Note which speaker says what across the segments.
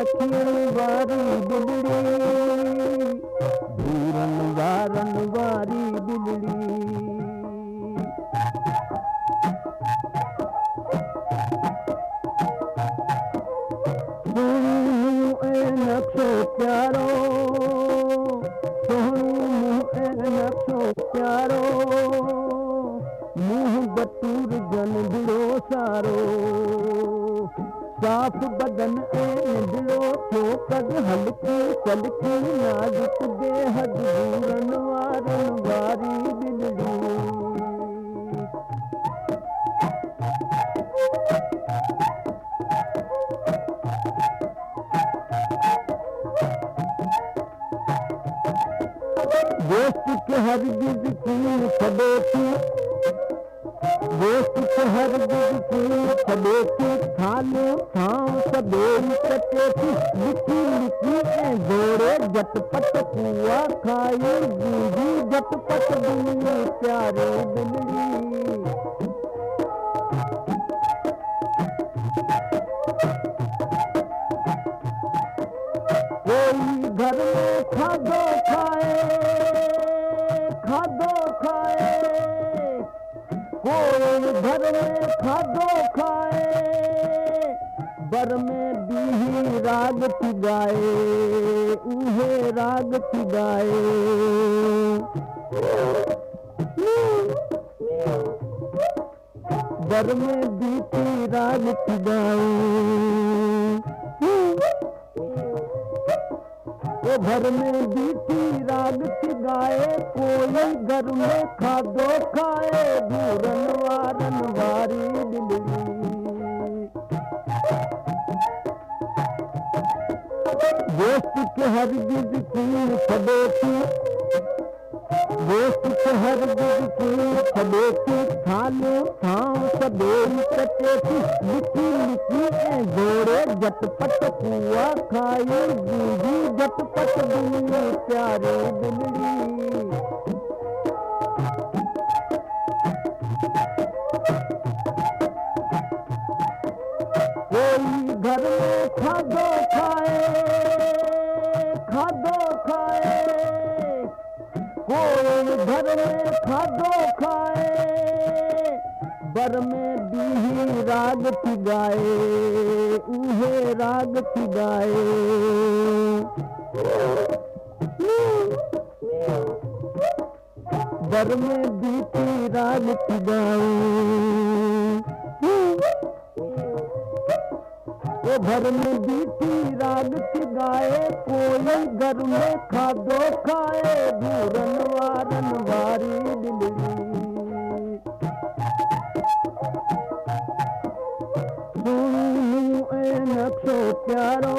Speaker 1: रखियन वारी बिलड़ी, दूरन वारन वारी बिलड़ी। सोनू ए नक्शो प्यारो, सोनू ए नक्शो प्यारो, मुंह बतूर जन बिड़ो सारो, साफ बदन ए निंदड़ो चोकद हल्की चलकी नाजुक बेहद दूरन वारन वारी बिलड़ी। दोस्त के हरगिज़ कीन छॾे थी, दोस्त के हरगिज़ कीन छॾे थी, थालियूं थां सभेई कटे थी, लिकी लिकी ऐं जोड़े झटपट कुआ खाई गूंजी झटपट बिल्ली प्यारी बिलड़ी। कोई घर में खाधो खाए, खाधो खाए, कोई घर में खाधो खाए, बर में बीही राग थी गाए, उहे राग थी गाए। बर में बीती राग थी गाए, वो घर में बीती राग थी गाए, कोई घर में खाधो खाए, दूरन वारन वारी बिलड़ी। दोस्त के हरगिज़ कीन छॾे थी, दोस्त के हरगिज़ कीन छॾे थी, थालियूं थां सभेई कटे थी, लिकी लिकी ऐं जोड़े झटपट कुआ खाई गूंजी झटपट बिल्ली प्यारी बिलड़ी। कोई घर में खाधो खाए, खाधो खाए, कोई घर में खाधो खाए, बर में बीही राग थी गाए, उहे राग थी गाए। बर में बीती राग थी गाए, वो घर में बीती राग थी गाए, कोई घर में खाधो खाए, दूरन वारन वारी बिलड़ी। सोनू ए नक्शो प्यारो,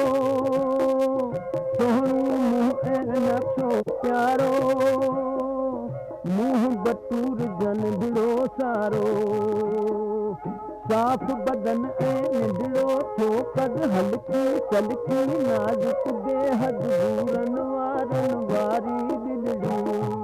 Speaker 1: सोनू ए नक्शो प्यारो, मुंह बतूर जन बिड़ो सारो, साफ बदन ए निंदड़ो चोकद हल्की चलकी नाजुक बेहद दूरन वारन वारी बिलड़ी।